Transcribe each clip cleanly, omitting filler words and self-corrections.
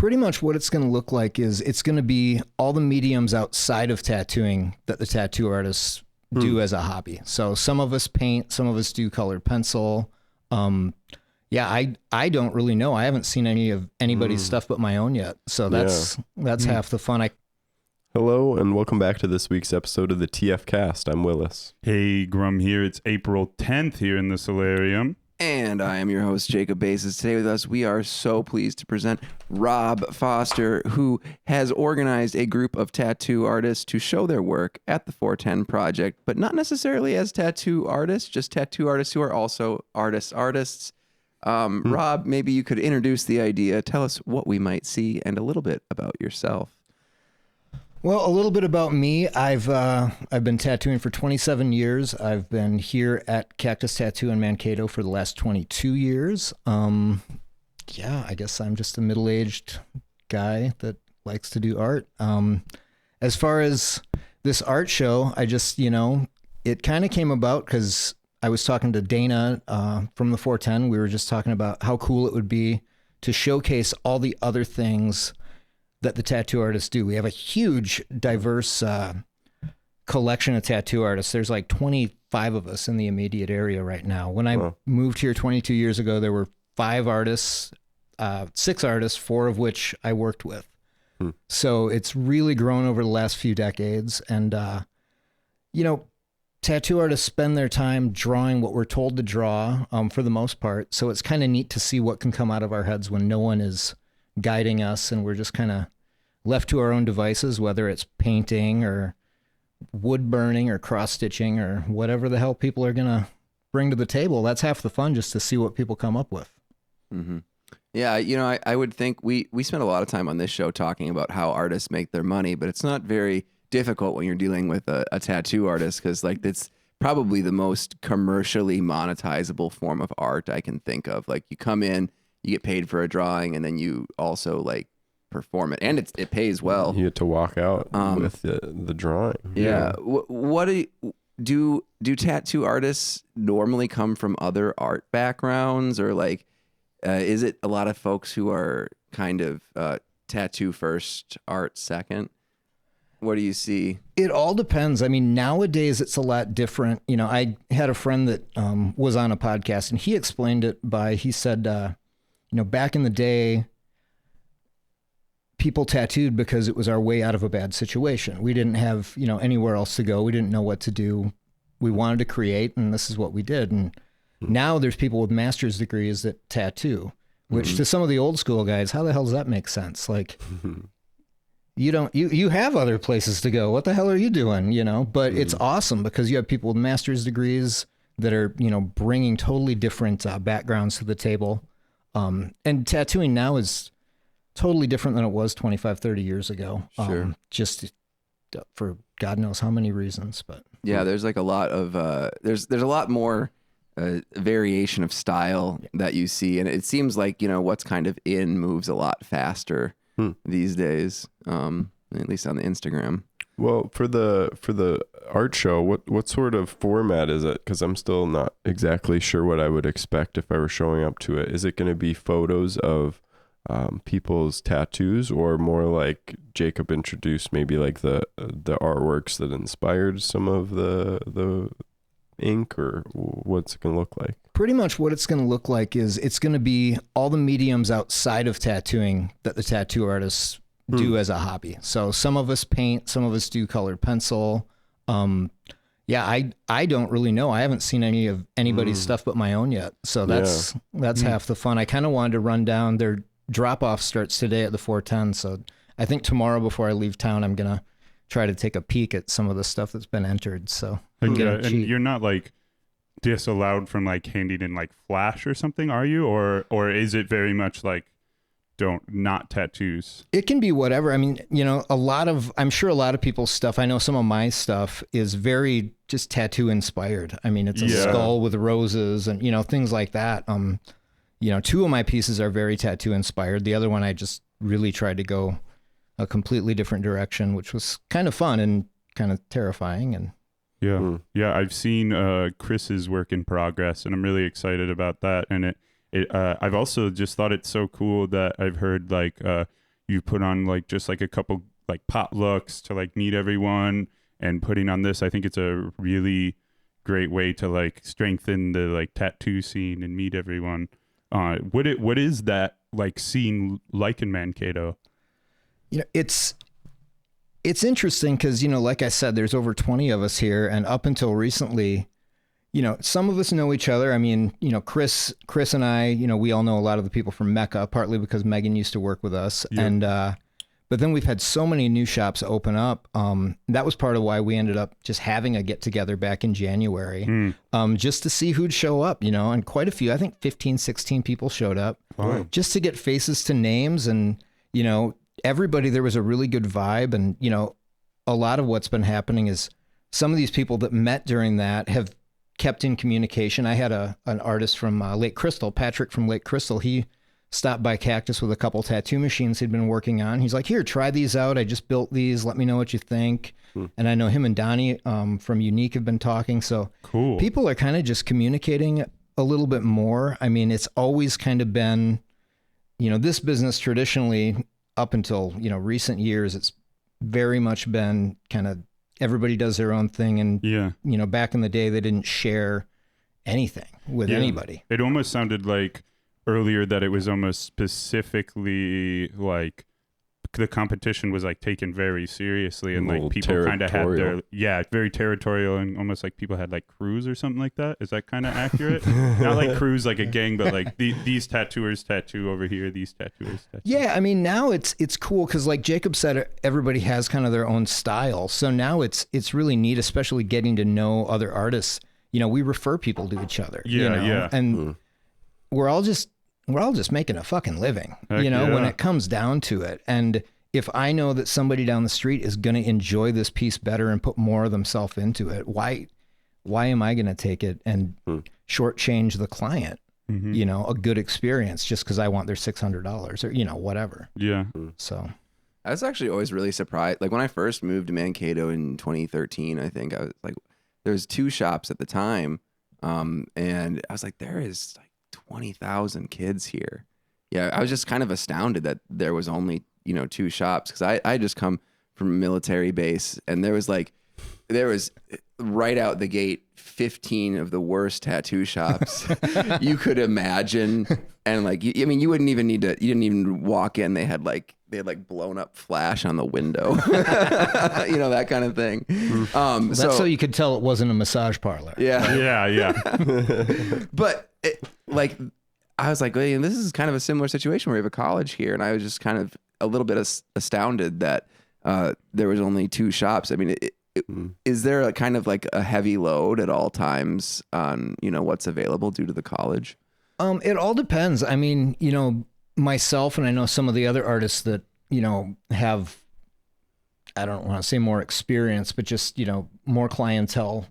Pretty much what it's going to look like is it's going to be all the mediums outside of tattooing that the tattoo artists do as a hobby. So some of us paint, some of us do colored pencil. I don't really know. I haven't seen any of anybody's stuff but my own yet. So that's half the fun. Hello and welcome back to this week's episode of the TF Cast. I'm Willis. Hey, Grum here. It's April 10th here in the Solarium. And I am your host, Jacob Bases. Today with us, we are so pleased to present Rob Foster, who has organized a group of tattoo artists to show their work at the 410 Project, but not necessarily as tattoo artists, just tattoo artists who are also artists. Rob, maybe you could introduce the idea, tell us what we might see, and a little bit about yourself. Well, a little bit about me. I've been tattooing for 27 years. I've been here at Cactus Tattoo in Mankato for the last 22 years. I guess I'm just a middle-aged guy that likes to do art. As far as this art show, I just, it kind of came about because I was talking to Dana from the 410. We were just talking about how cool it would be to showcase all the other things that the tattoo artists do. We have a huge, diverse collection of tattoo artists. There's like 25 of us in the immediate area right now. When I moved here 22 years ago, there were 5 artists, 6 artists, 4 of which I worked with. So it's really grown over the last few decades. And, tattoo artists spend their time drawing what we're told to draw for the most part. So it's kind of neat to see what can come out of our heads when no one is guiding us and we're just kind of left to our own devices, whether it's painting or wood burning or cross stitching or whatever the hell people are going to bring to the table. That's half the fun, just to see what people come up with. Mm-hmm. Yeah, I would think we spend a lot of time on this show talking about how artists make their money, but it's not very difficult when you're dealing with a tattoo artist, because it's probably the most commercially monetizable form of art I can think of. Like, you come in, you get paid for a drawing, and then you also perform it, and it pays well. You get to walk out with the drawing. Yeah. What do tattoo artists normally come from other art backgrounds, or is it a lot of folks who are kind of tattoo first, art second? What do you see? It all depends. I mean, nowadays it's a lot different. I had a friend that was on a podcast, and he explained it he said, back in the day, people tattooed because it was our way out of a bad situation. We didn't have, anywhere else to go. We didn't know what to do. We wanted to create, and this is what we did. And now there's people with master's degrees that tattoo, which to some of the old school guys, how the hell does that make sense? You have other places to go. What the hell are you doing? But it's awesome because you have people with master's degrees that are, bringing totally different backgrounds to the table. And tattooing now is totally different than it was 25, 30 years ago. Sure. Just for God knows how many reasons, but yeah, there's a lot of, there's a lot more variation of style that you see. And it seems like, what's kind of in moves a lot faster these days, at least on the Instagram. Well, for the art show, what sort of format is it? Because I'm still not exactly sure what I would expect if I were showing up to it. Is it going to be photos of people's tattoos, or more like Jacob introduced, maybe like the artworks that inspired some of the ink, or what's it going to look like? Pretty much what it's going to look like is it's going to be all the mediums outside of tattooing that the tattoo artists do as a hobby. So some of us paint, some of us do colored pencil. I don't really know. I haven't seen any of anybody's stuff but my own yet. So that's half the fun. I kind of wanted to run down. Their drop-off starts today at the 410. So I think tomorrow before I leave town, I'm going to try to take a peek at some of the stuff that's been entered. So and you're not disallowed from handing in flash or something, are you? Or is it very much not tattoos? It can be whatever. I mean, I'm sure a lot of people's stuff, I know some of my stuff is very just tattoo inspired. I mean, it's a skull with roses and, things like that. 2 of my pieces are very tattoo inspired. The other one, I just really tried to go a completely different direction, which was kind of fun and kind of terrifying. And I've seen Chris's work in progress, and I'm really excited about that. And I've also just thought it's so cool that I've heard you put on like just like a couple like potlucks to like meet everyone, and putting on this, I think it's a really great way to like strengthen the like tattoo scene and meet everyone. What is that like scene like in Mankato? You know, it's interesting because, you know, like I said, there's over 20 of us here, and up until recently, you know, some of us know each other. I mean, you know, Chris and I, you know, we all know a lot of the people from Mecca, partly because Megan used to work with us. Yeah. And, but then we've had so many new shops open up. That was part of why we ended up just having a get together back in January, just to see who'd show up, you know, and quite a few, I think 15, 16 people showed up just to get faces to names. And, you know, everybody, there was a really good vibe. And, you know, a lot of what's been happening is some of these people that met during that have kept in communication. I had an artist from Lake Crystal, Patrick from Lake Crystal. He stopped by Cactus with a couple tattoo machines he'd been working on. He's like, here, try these out. I just built these. Let me know what you think. And I know him and Donnie from Unique have been talking. So Cool. people are kind of just communicating a little bit more. I mean, it's always kind of been, you know, this business traditionally up until, you know, recent years, it's very much been kind of everybody does their own thing. And, Yeah. you know, back in the day, they didn't share anything with Yeah. anybody. It almost sounded like earlier that it was almost specifically like the competition was like taken very seriously, and like people kind of had their very territorial, and almost like people had like crews or something like that. Is that kind of accurate? Not like crews like a gang, but like these tattooers tattoo over here, these tattooers tattoo. Yeah, I mean, now it's cool because, like Jacob said, everybody has kind of their own style. So now it's really neat, especially getting to know other artists. You know, we refer people to each other. Yeah, you know? yeah. And we're all just making a fucking living. Heck you know, when yeah. it comes down to it. And if I know that somebody down the street is going to enjoy this piece better and put more of themselves into it, why am I going to take it and shortchange the client? You know, a good experience just because I want their $600 or, you know, whatever. Yeah. So I was actually always really surprised. Like when I first moved to Mankato in 2013, I think I was like, there was 2 shops at the time. And I was like, there is like 20,000 kids here. Yeah. I was just kind of astounded that there was only, you know, 2 shops. Cause I just come from a military base, and there was right out the gate 15 of the worst tattoo shops you could imagine. And like, I mean, you didn't even walk in. They had like blown up flash on the window, you know, that kind of thing. that's so you could tell it wasn't a massage parlor. Yeah. Yeah. But like, I was like, hey, this is kind of a similar situation where we have a college here. And I was just kind of a little bit astounded that there was only 2 shops. I mean, is there a kind of like a heavy load at all times on, you know, what's available due to the college? It all depends. I mean, you know, myself and I know some of the other artists that, you know, have, I don't want to say more experience, but just, you know, more clientele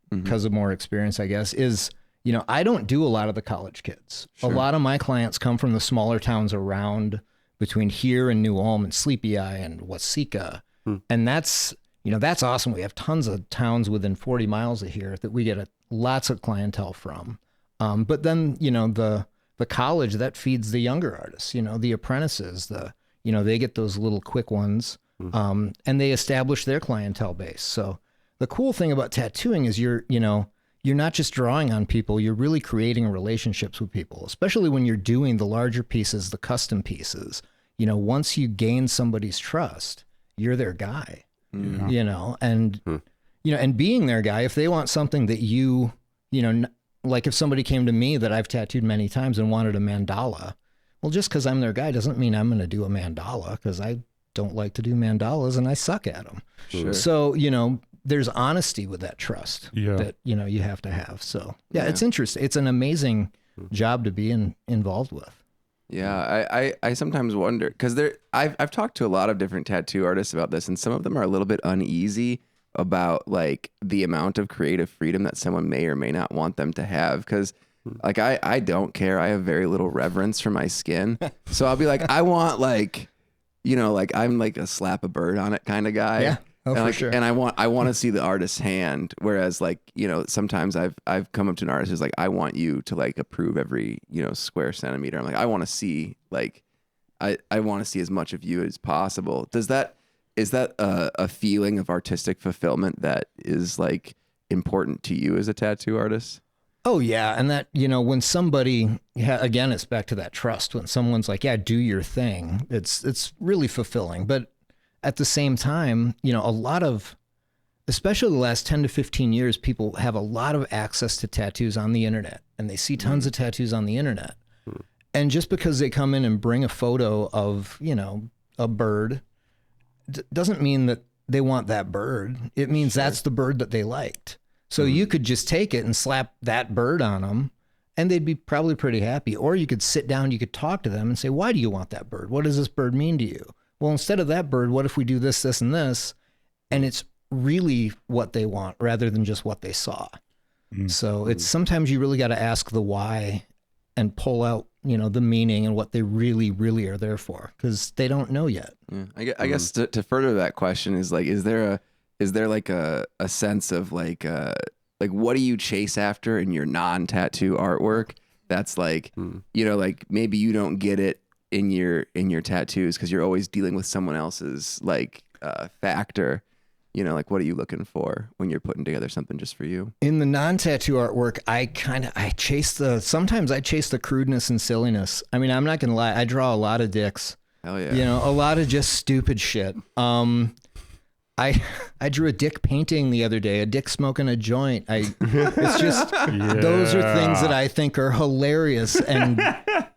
because of more experience, I guess, is, you know, I don't do a lot of the college kids. Sure. A lot of my clients come from the smaller towns around between here and New Ulm and Sleepy Eye and Waseca. And that's, you know, that's awesome. We have tons of towns within 40 miles of here that we get lots of clientele from. But then, you know, the college that feeds the younger artists, you know, the apprentices, you know, they get those little quick ones, and they establish their clientele base. So the cool thing about tattooing is you're not just drawing on people, you're really creating relationships with people, especially when you're doing the larger pieces, the custom pieces. You know, once you gain somebody's trust, you're their guy, you know, and, you know, and being their guy, if they want something that you know, like if somebody came to me that I've tattooed many times and wanted a mandala, well, just because I'm their guy doesn't mean I'm going to do a mandala, because I don't like to do mandalas and I suck at them. Sure. So, you know, there's honesty with that trust that, you know, you have to have. So yeah, it's interesting. It's an amazing job to be involved with. Yeah. I sometimes wonder, because I've talked to a lot of different tattoo artists about this, and some of them are a little bit uneasy about like the amount of creative freedom that someone may or may not want them to have. Because like, I don't care. I have very little reverence for my skin. So I'll be like, I want like, you know, like I'm like a slap a bird on it kind of guy. Yeah. Oh, and for like, sure. and I want to see the artist's hand. Whereas like, you know, sometimes I've come up to an artist who's like, I want you to like approve every, you know, square centimeter. I'm like, I want to see like, I want to see as much of you as possible. Is that a feeling of artistic fulfillment that is like important to you as a tattoo artist? Oh yeah, and that, when somebody, again, it's back to that trust. When someone's like, "Yeah, do your thing," it's really fulfilling. But at the same time, a lot of, especially the last 10 to 15 years, people have a lot of access to tattoos on the internet, and they see tons of tattoos on the internet. And just because they come in and bring a photo of, a bird, doesn't mean that they want that bird. It means that's the bird that they liked. So you could just take it and slap that bird on them, and they'd be probably pretty happy. Or you could sit down, you could talk to them and say, "Why do you want that bird? What does this bird mean to you?" Well, instead of that bird, what if we do this, this, and this? And it's really what they want rather than just what they saw. So it's sometimes you really got to ask the why and pull out, the meaning and what they really, really are there for, because they don't know yet. Yeah. I guess to further that question is like, is there like a sense of like what do you chase after in your non-tattoo artwork? That's like, like maybe you don't get it in your tattoos because you're always dealing with someone else's like factor. Like what are you looking for when you're putting together something just for you? In the non-tattoo artwork, sometimes I chase the crudeness and silliness. I mean, I'm not going to lie. I draw a lot of dicks. Hell yeah. A lot of just stupid shit. I drew a dick painting the other day, a dick smoking a joint. It's just, those are things that I think are hilarious, and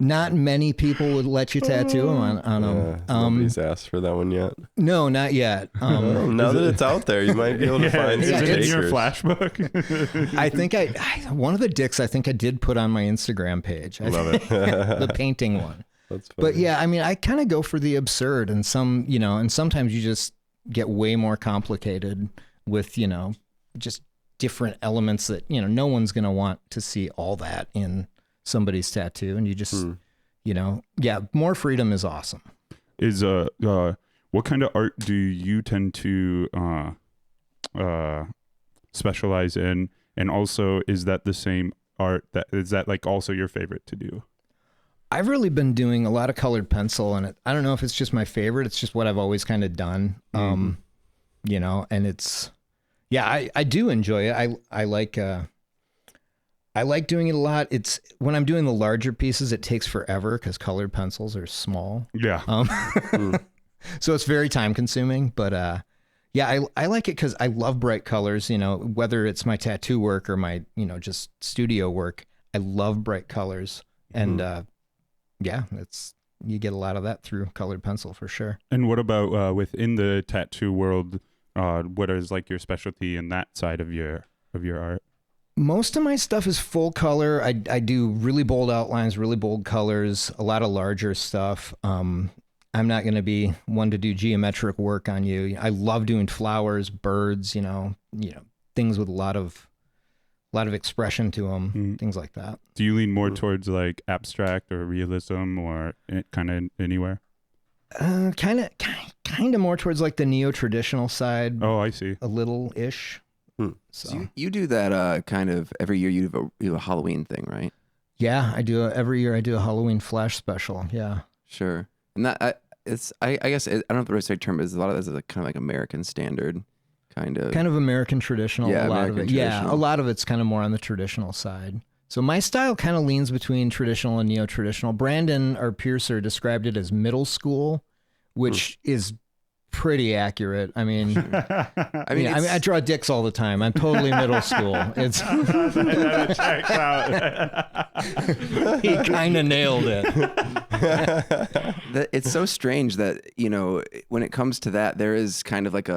not many people would let you tattoo them on them. Nobody's asked for that one yet. No, not yet. Now that it's out there, you might be able to find some Is it in your takers. flashbook? I think one of the dicks I think I did put on my Instagram page. Love it. The painting one. That's funny. But yeah, I mean, I kind of go for the absurd, and and sometimes you just get way more complicated with, just different elements that, no one's going to want to see all that in somebody's tattoo. And you just, more freedom is awesome. Is, what kind of art do you tend to, specialize in? And also, is that the same art is that like also your favorite to do? I've really been doing a lot of colored pencil, and I don't know if it's just my favorite. It's just what I've always kind of done. And it's, I do enjoy it. I like doing it a lot. It's when I'm doing the larger pieces, it takes forever because colored pencils are small. Yeah. So it's very time consuming, but, I like it because I love bright colors, whether it's my tattoo work or my, just studio work. I love bright colors, and, you get a lot of that through colored pencil for sure. And what about within the tattoo world? What is like your specialty in that side of your art? Most of my stuff is full color. I do really bold outlines, really bold colors, a lot of larger stuff. I'm not going to be one to do geometric work on you. I love doing flowers, birds, things with a lot of expression to them, things like that. Do you lean more towards like abstract or realism, or kind of anywhere? Kind of more towards like the neo-traditional side. Oh, I see. A little-ish. So you do that kind of every year. You have a Halloween thing, right? Yeah, I do. Every year I do a Halloween flash special. Yeah. Sure. And that I guess I don't know if the right term is. A lot of this is kind of like American standard. Kind of American traditional. Yeah, a lot American of it. traditional. Yeah, a lot of it's kind of more on the traditional side. So my style kind of leans between traditional and neo-traditional. Brandon, our piercer, described it as middle school, which is pretty accurate. I mean, I draw dicks all the time. I'm totally middle school. It's That checks out. he kind of nailed it. It's so strange that when it comes to that, there is kind of like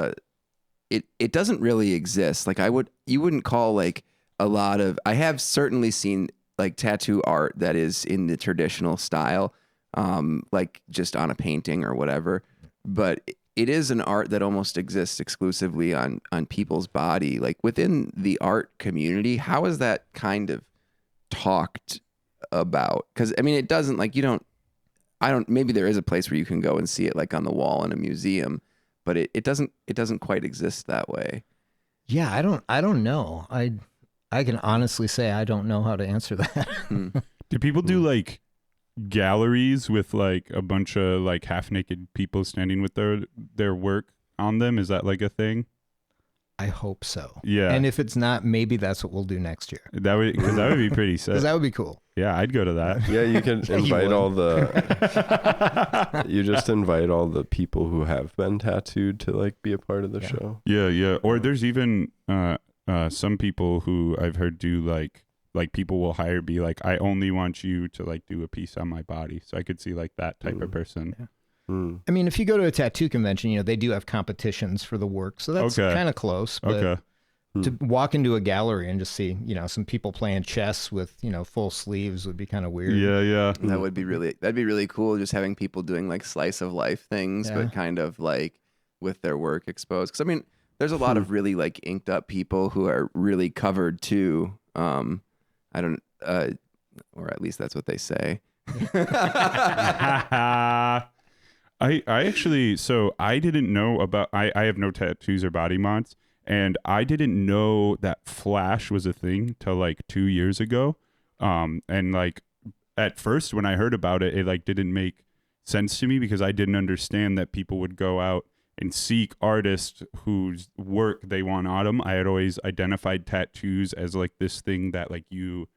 it doesn't really exist. Like you wouldn't call like a lot of. I have certainly seen like tattoo art that is in the traditional style, like just on a painting or whatever. But it is an art that almost exists exclusively on people's body. Like within the art community, how is that kind of talked about? Because I mean, it doesn't like maybe there is a place where you can go and see it like on the wall in a museum, but it doesn't quite exist that way. Yeah, I don't know. I can honestly say I don't know how to answer that. Do people do like galleries with like a bunch of like half naked people standing with their work on them? Is that like a thing? I hope so. Yeah. And if it's not, maybe that's what we'll do next year. That would be pretty sick. Because that would be cool. Yeah, I'd go to that. Yeah, you can invite all the. You just invite all the people who have been tattooed to like be a part of the show. Yeah. Or there's even some people who I've heard do like people will be like, I only want you to like do a piece on my body. So I could see like that type of person. Yeah. I mean, if you go to a tattoo convention, they do have competitions for the work, so that's kind of close. But to walk into a gallery and just see, some people playing chess with, full sleeves would be kind of weird. Yeah. That'd be really cool. Just having people doing like slice of life things, but kind of like with their work exposed. Because I mean, there's a lot of really like inked up people who are really covered too. Or at least that's what they say. I actually, so I didn't know about, I have no tattoos or body mods, and I didn't know that Flash was a thing till like 2 years ago. And like at first when I heard about it, it like didn't make sense to me because I didn't understand that people would go out and seek artists whose work they want on them. I had always identified tattoos as like this thing that like you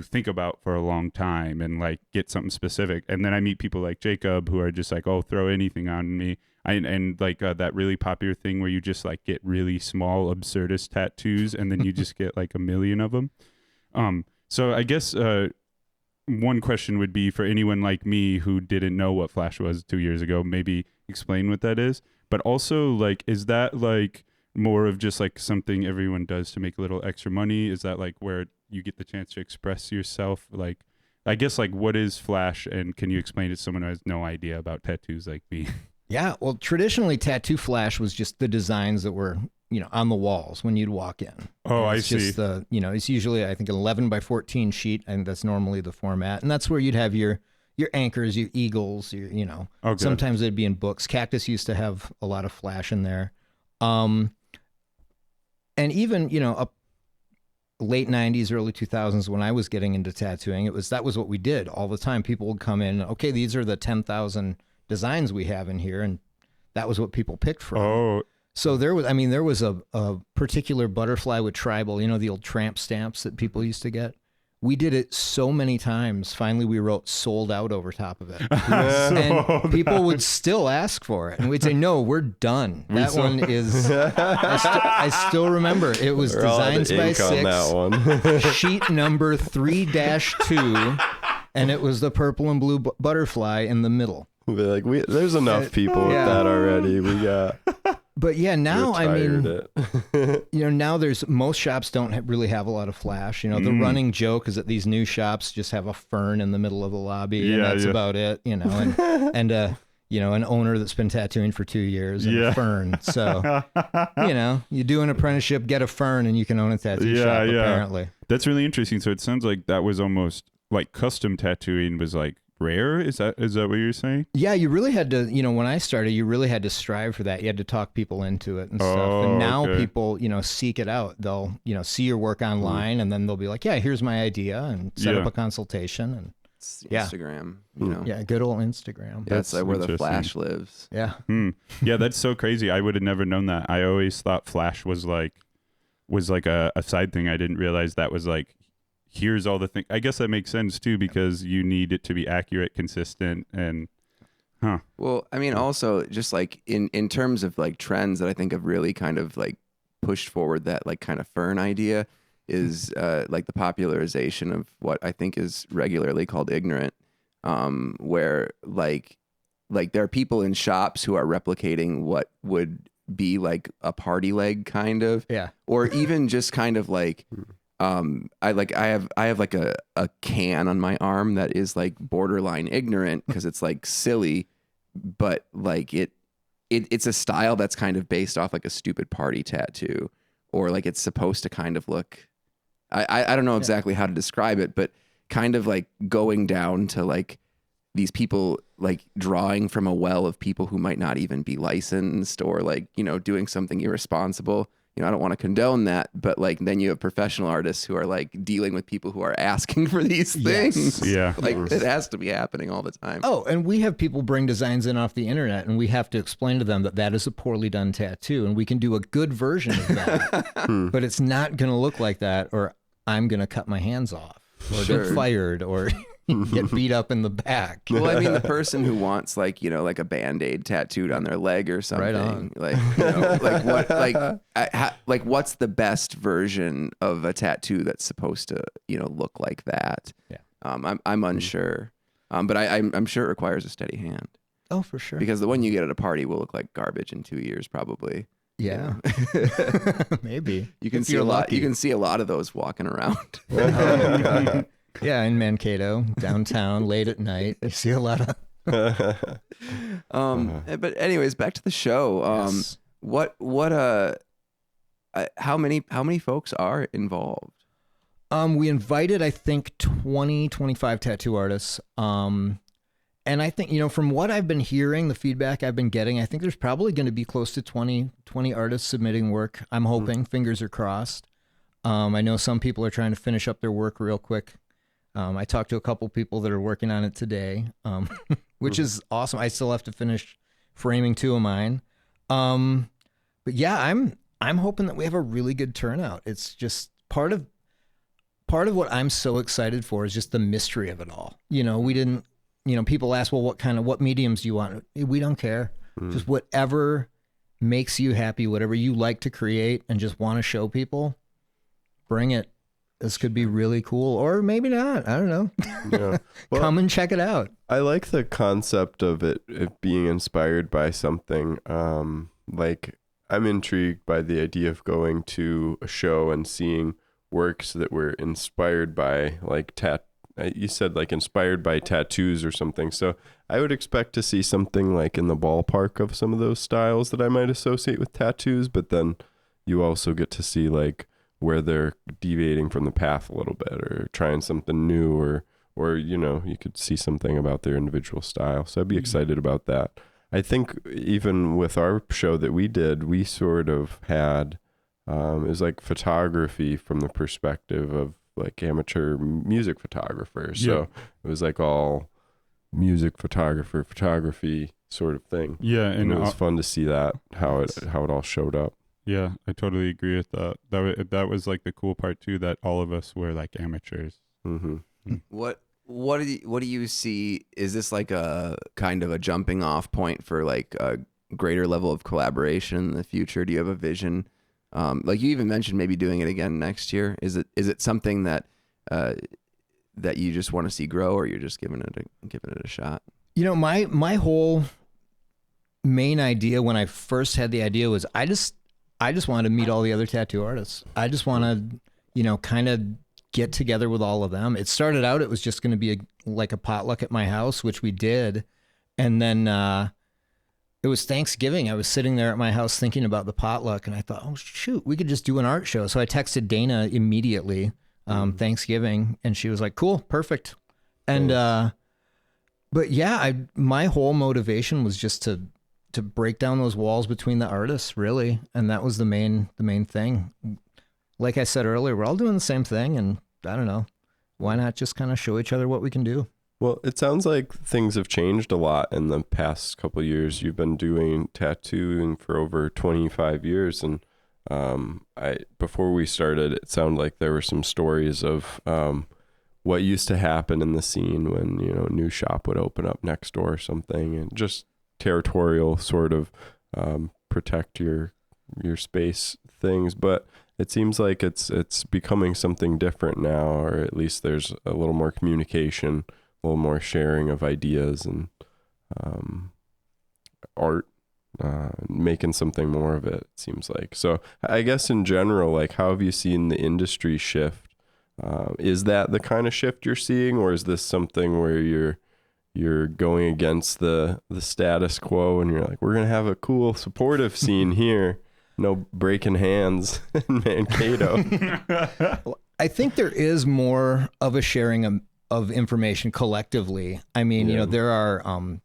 think about for a long time and like get something specific. And then I meet people like Jacob who are just like, oh, throw anything on me. And like that really popular thing where you just like get really small absurdist tattoos and then you just get like a million of them. So I guess one question would be for anyone like me who didn't know what Flash was 2 years ago, maybe explain what that is. But also like, is that like more of just like something everyone does to make a little extra money? Is that like where you get the chance to express yourself? Like, I guess like what is Flash, and can you explain it to someone who has no idea about tattoos like me? Yeah, well, traditionally tattoo flash was just the designs that were, on the walls when you'd walk in. Oh, I it's see. Just it's usually, I think, an 11 by 14 sheet, and that's normally the format. And that's where you'd have your anchors, your eagles, Okay. Sometimes it'd be in books. Cactus used to have a lot of flash in there. And even, up late 90s, early 2000s, when I was getting into tattooing, that was what we did all the time. People would come in, okay, these are the 10,000 designs we have in here, and that was what people picked from. Oh, so there was a particular butterfly with tribal, the old tramp stamps that people used to get. We did it so many times. Finally, we wrote "sold out" over top of it, and people would still ask for it, and we'd say, "No, we're done." That one is. I still remember it was Designs by Six, sheet number 3-2, and it was the purple and blue butterfly in the middle. We'll be like, there's enough people with that already. We got. But yeah, now I mean, now most shops don't really have a lot of flash. The running joke is that these new shops just have a fern in the middle of the lobby, and that's about it. And an owner that's been tattooing for 2 years and a fern. So you do an apprenticeship, get a fern, and you can own a tattoo shop. Apparently, that's really interesting. So it sounds like that was almost like custom tattooing was like rare. Is that what you're saying? Yeah, you really had to, when I started, you really had to strive for that. You had to talk people into it and stuff. And now people, seek it out. They'll, see your work online, and then they'll be like, yeah, here's my idea, and set up a consultation. And Instagram, Yeah, good old Instagram. That's where the Flash lives. Yeah. Yeah, that's so crazy. I would have never known that. I always thought Flash was like a side thing. I didn't realize that was like, here's all the things. I guess that makes sense too, because you need it to be accurate, consistent, and Well, I mean, also just like in terms of like trends that I think have really kind of like pushed forward that like kind of fern idea is like the popularization of what I think is regularly called ignorant, where like there are people in shops who are replicating what would be like a party leg kind of, or even just kind of like. I have like a can on my arm that is like borderline ignorant because it's like silly, but like it's a style that's kind of based off like a stupid party tattoo, or like it's supposed to kind of look, I don't know exactly how to describe it, but kind of like going down to like these people like drawing from a well of people who might not even be licensed, or like, doing something irresponsible. I don't want to condone that, but like then you have professional artists who are like dealing with people who are asking for these things. Yeah. Like it has to be happening all the time. Oh, and we have people bring designs in off the internet, and we have to explain to them that that is a poorly done tattoo, and we can do a good version of that, but it's not going to look like that, or I'm going to cut my hands off, or get fired, or get beat up in the back. Well, I mean, the person who wants like a Band-Aid tattooed on their leg or something, right on. Like what's the best version of a tattoo that's supposed to look like that? Yeah. I'm unsure, but I'm sure it requires a steady hand. Oh, for sure. Because the one you get at a party will look like garbage in 2 years, probably. Yeah. Maybe. You can see a lot. You can see a lot of those walking around. Yeah, in Mankato, downtown, late at night. I see a lot of. But anyways, back to the show. Yes. How many folks are involved? We invited, I think, 25 tattoo artists. And I think, from what I've been hearing, the feedback I've been getting, I think there's probably going to be close to 20 artists submitting work. I'm hoping, fingers are crossed. I know some people are trying to finish up their work real quick. I talked to a couple people that are working on it today, which is awesome. I still have to finish framing 2 of mine. But yeah, I'm hoping that we have a really good turnout. It's just part of what I'm so excited for is just the mystery of it all. We didn't, people ask, well, what mediums do you want? We don't care. Just whatever makes you happy, whatever you like to create and just want to show people, bring it. This could be really cool, or maybe not. I don't know. Yeah. Well, come and check it out. I like the concept of it being inspired by something. Like I'm intrigued by the idea of going to a show and seeing works that were inspired by like you said like inspired by tattoos or something. So I would expect to see something like in the ballpark of some of those styles that I might associate with tattoos, but then you also get to see like where they're deviating from the path a little bit or trying something new or you could see something about their individual style. So I'd be excited about that. I think even with our show that we did, we sort of had, it was like photography from the perspective of like amateur music photographers. So it was like all music photography sort of thing. Yeah. And it was fun to see that, how it all showed up. Yeah, I totally agree with that. That was like the cool part too, that all of us were like amateurs. Mm-hmm. What do you see? Is this like a kind of a jumping off point for like a greater level of collaboration in the future? Do you have a vision? Like you even mentioned maybe doing it again next year. Is it something that you just want to see grow, or you're just giving it a shot? My whole main idea when I first had the idea was I just wanted to meet all the other tattoo artists. I just want to, kind of get together with all of them. It started out, it was just going to be like a potluck at my house, which we did. And then it was Thanksgiving. I was sitting there at my house thinking about the potluck, and I thought, oh, shoot, we could just do an art show. So I texted Dana immediately, Thanksgiving, and she was like, cool, perfect. And, but yeah, my whole motivation was just to break down those walls between the artists, really. And that was the main thing. Like I said earlier, we're all doing the same thing, and I don't know, why not just kind of show each other what we can do? Well, it sounds like things have changed a lot in the past couple of years. You've been doing tattooing for over 25 years, and before we started, it sounded like there were some stories of what used to happen in the scene when a new shop would open up next door or something, and just territorial sort of protect your space things. But it seems like it's becoming something different now, or at least there's a little more communication, a little more sharing of ideas and art, making something more of it seems like. So I guess in general, like, how have you seen the industry shift? Is that the kind of shift you're seeing, or is this something where you're going against the status quo and you're like, we're gonna have a cool supportive scene here, no breaking hands in Mankato? I think there is more of a sharing of information collectively. I mean, there are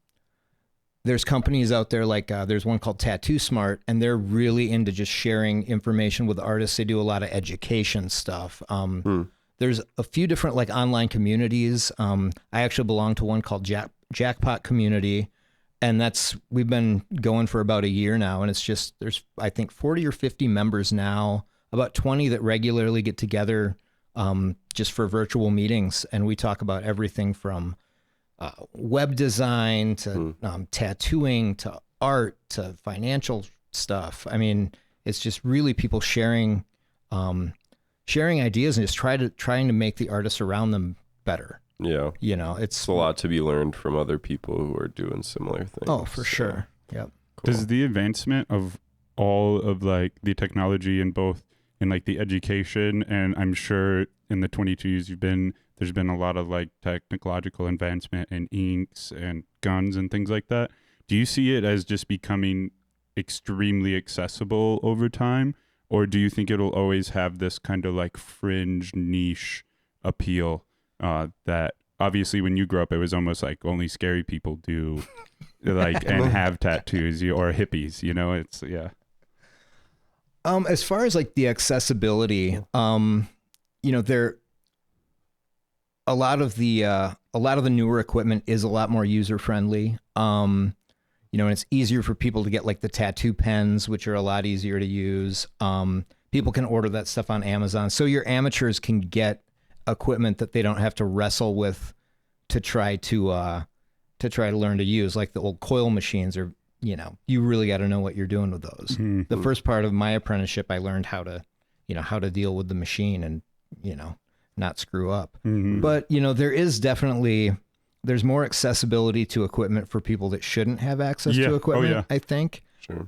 there's companies out there like there's one called Tattoo Smart, and they're really into just sharing information with artists. They do a lot of education stuff. There's a few different like online communities. I actually belong to one called Jackpot Community, and we've been going for about a year now. And it's just, there's, I think 40 or 50 members now, about 20 that regularly get together just for virtual meetings. And we talk about everything from web design to tattooing to art to financial stuff. I mean, it's just really people sharing ideas and just trying to make the artists around them better. Yeah. It's a lot to be learned from other people who are doing similar things. Oh, for sure. Yep. Cool. Does the advancement of all of like the technology in both in like the education, and I'm sure in the 22 years there's been a lot of like technological advancement in inks and guns and things like that. Do you see it as just becoming extremely accessible over time? Or do you think it'll always have this kind of like fringe niche appeal that obviously when you grew up, it was almost like only scary people do like and have tattoos or hippies, it's, yeah. As far as like the accessibility, there, a lot of the newer equipment is a lot more user friendly. And it's easier for people to get like the tattoo pens, which are a lot easier to use. People can order that stuff on Amazon. So your amateurs can get equipment that they don't have to wrestle with to try to learn to use, like the old coil machines are, you really got to know what you're doing with those. Mm-hmm. The first part of my apprenticeship, I learned how to deal with the machine and, not screw up. Mm-hmm. But, there's more accessibility to equipment for people that shouldn't have access to equipment, I think. Sure.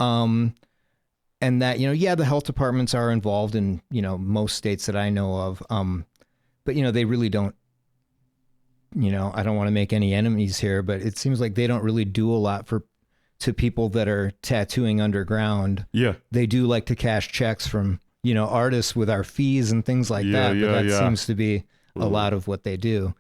And that, the health departments are involved in, most states that I know of. But, they really don't, I don't want to make any enemies here, but it seems like they don't really do a lot to people that are tattooing underground. Yeah. They do like to cash checks from, artists with our fees and things like that. But that seems to be a lot of what they do.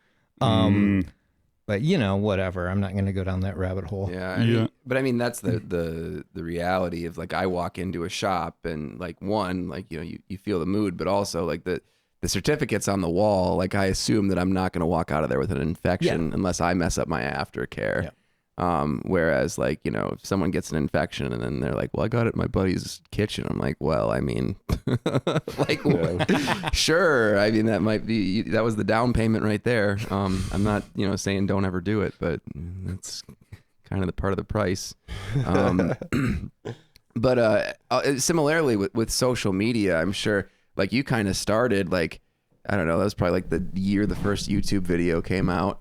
But whatever. I'm not going to go down that rabbit hole. Yeah. But I mean, that's the reality of like, I walk into a shop and like you feel the mood, but also like the certificates on the wall. Like I assume that I'm not going to walk out of there with an infection unless I mess up my aftercare. Yeah. Whereas like, if someone gets an infection and then they're like, well, I got it in my buddy's kitchen. I'm like, well, I mean, like, sure. I mean, that was the down payment right there. I'm not, saying don't ever do it, but that's kind of the part of the price. But similarly with social media, I'm sure like you kind of started like, I don't know, that was probably like the year the first YouTube video came out.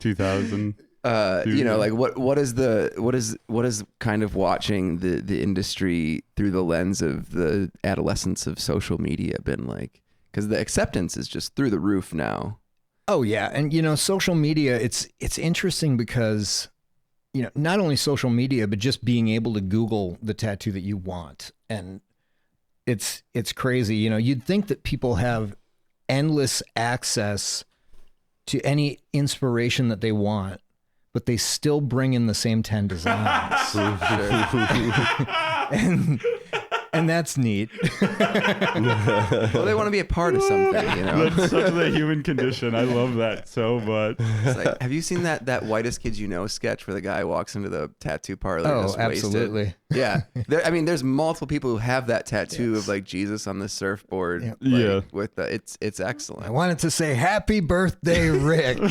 2000. Like what is kind of watching the industry through the lens of the adolescence of social media been like? Because the acceptance is just through the roof now. Oh yeah, and social media, it's interesting because not only social media, but just being able to Google the tattoo that you want, and it's crazy. You'd think that people have endless access to any inspiration that they want, but they still bring in the same 10 designs. and that's neat. Well, they want to be a part of something, That's such the human condition. I love that so much. It's like, have you seen that Whitest Kids You Know sketch where the guy walks into the tattoo parlor? Oh, absolutely. Yeah. There's multiple people who have that tattoo of like Jesus on the surfboard. Yep. Like, with it's excellent. I wanted to say happy birthday, Rick. Oh,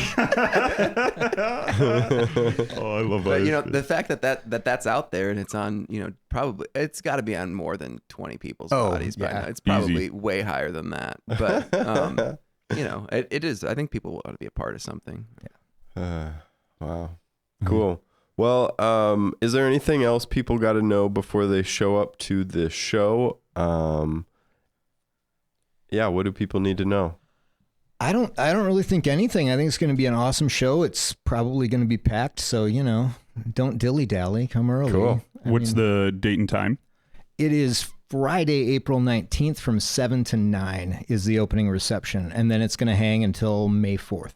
I love that. But the fact that's out there and it's on, probably it's got to be on more than 20 people's bodies by now. It's probably way higher than that. But it is. I think people want to be a part of something. Yeah. Wow. Cool. Well, is there anything else people got to know before they show up to the show? What do people need to know? I don't really think anything. I think it's going to be an awesome show. It's probably going to be packed. So, don't dilly-dally. Come early. Cool. What's the date and time? It is Friday, April 19th from 7 to 9 is the opening reception. And then it's going to hang until May 4th.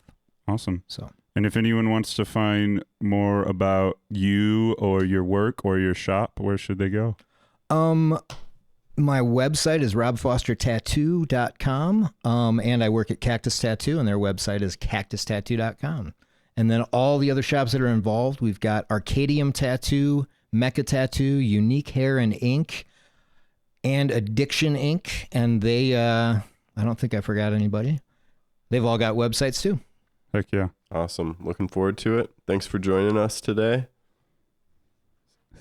Awesome. So And if anyone wants to find more about you or your work or your shop, where should they go? My website is robfostertattoo.com. And I work at Cactus Tattoo, and their website is cactustattoo.com. And then all the other shops that are involved, we've got Arcadium Tattoo, Mecca Tattoo, Unique Hair and Ink, and Addiction Ink. And they, I don't think I forgot anybody. They've all got websites too. Heck yeah. Awesome. Looking forward to it. Thanks for joining us today.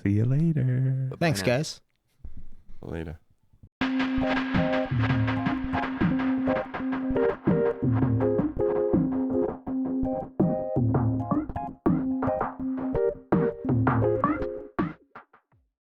See you later. Thanks, guys. Later.